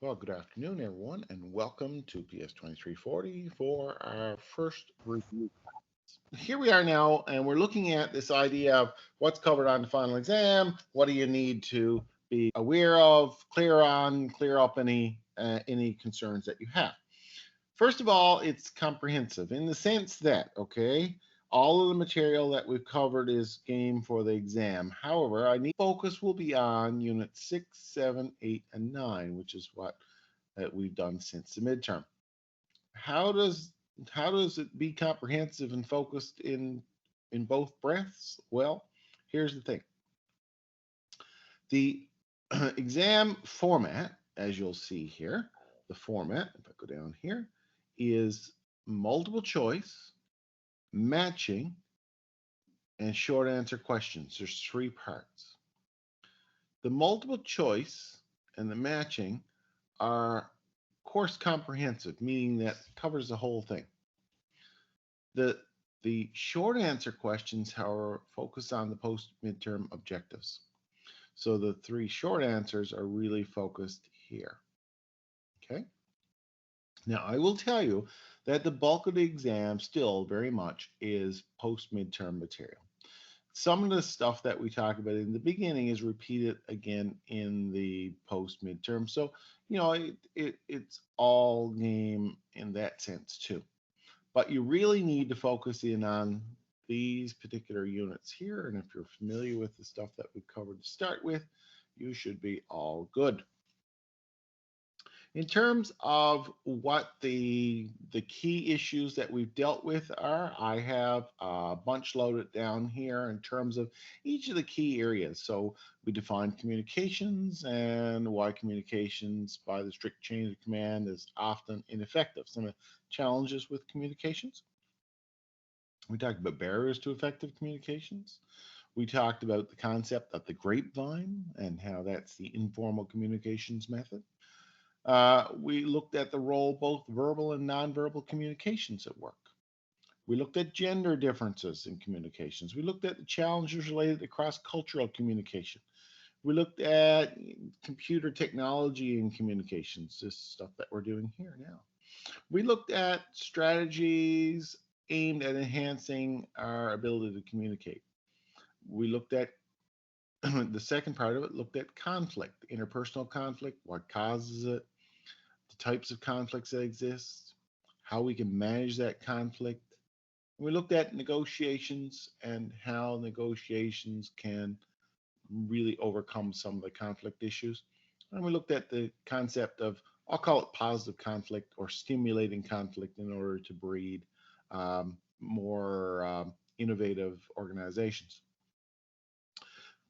Well, good afternoon, everyone, and welcome to PS2340 for our first review. Here we are now, and we're looking at this idea of what's covered on the final exam. What do you need to be aware of, clear up any concerns that you have. First of all, it's comprehensive in the sense that, okay, all of the material that we've covered is game for the exam. However, I need focus will be on units 6, 7, 8, and 9, which is what we've done since the midterm. How does it be comprehensive and focused in both breaths? Well, here's the thing. The exam format, as you'll see here, the format, if I go down here, is multiple choice, matching, and short answer questions. There's three parts. The multiple choice and the matching are course comprehensive, meaning that covers the whole thing. The short answer questions, however, focus on the post midterm objectives. So the three short answers are really focused here. Okay. Now I will tell you that the bulk of the exam still very much is post midterm material. Some of the stuff that we talk about in the beginning is repeated again in the post midterm. So, it's all game in that sense too. But you really need to focus in on these particular units here. And if you're familiar with the stuff that we covered to start with, you should be all good. In terms of what the key issues that we've dealt with are, I have a bunch loaded down here in terms of each of the key areas. So we defined communications and why communications by the strict chain of command is often ineffective. Some of the challenges with communications. We talked about barriers to effective communications. We talked about the concept of the grapevine and how that's the informal communications method. We looked at the role both verbal and nonverbal communications at work. We looked at gender differences in communications. We looked at the challenges related to cross-cultural communication. We looked at computer technology in communications, this stuff that we're doing here now. We looked at strategies aimed at enhancing our ability to communicate. We looked at the second part of it, looked at conflict, interpersonal conflict, what causes it, the types of conflicts that exist, how we can manage that conflict. We looked at negotiations and how negotiations can really overcome some of the conflict issues. And we looked at the concept of, I'll call it positive conflict or stimulating conflict in order to breed more innovative organizations.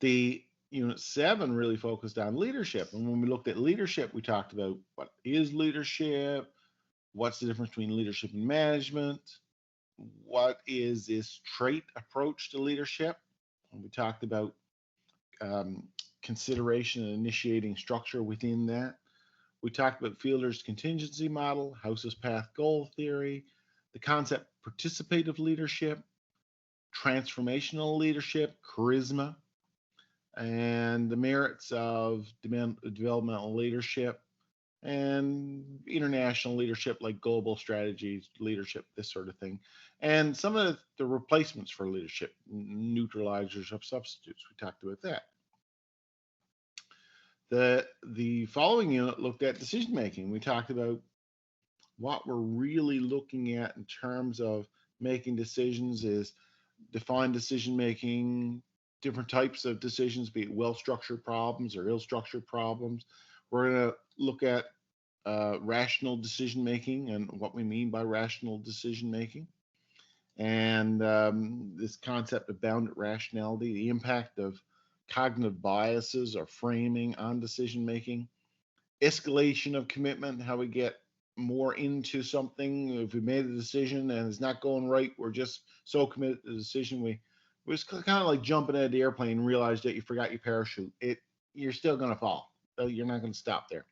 The Unit 7 really focused on leadership. And when we looked at leadership, we talked about what is leadership, what's the difference between leadership and management, what is this trait approach to leadership. And we talked about consideration and initiating structure within that. We talked about Fielder's contingency model, House's path goal theory, the concept participative leadership, transformational leadership, charisma, and the merits of developmental leadership and international leadership like global strategies, leadership, this sort of thing. And some of the replacements for leadership, neutralizers of substitutes. We talked about that. The following unit looked at decision making. We talked about what we're really looking at in terms of making decisions is defined decision making, different types of decisions, be it well-structured problems or ill-structured problems. We're going to look at rational decision making and what we mean by rational decision making, and this concept of bounded rationality, the impact of cognitive biases or framing on decision making, escalation of commitment, how we get more into something. If we made a decision and it's not going right, we're just so committed to the decision we was kind of like jumping out of the airplane and realized that you forgot your parachute. You're still going to fall. You're not going to stop there.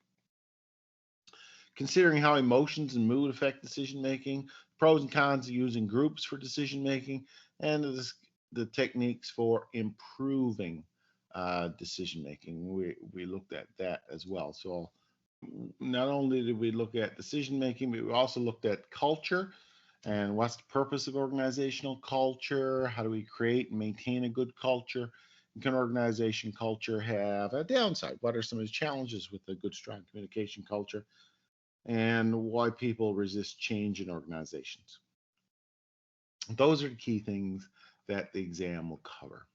Considering how emotions and mood affect decision making, pros and cons of using groups for decision making, and the techniques for improving decision making. We looked at that as well. So not only did we look at decision making, but we also looked at culture and what's the purpose of organizational culture? How do we create and maintain a good culture? And can organization culture have a downside? What are some of the challenges with a good, strong communication culture? And why people resist change in organizations. Those are the key things that the exam will cover.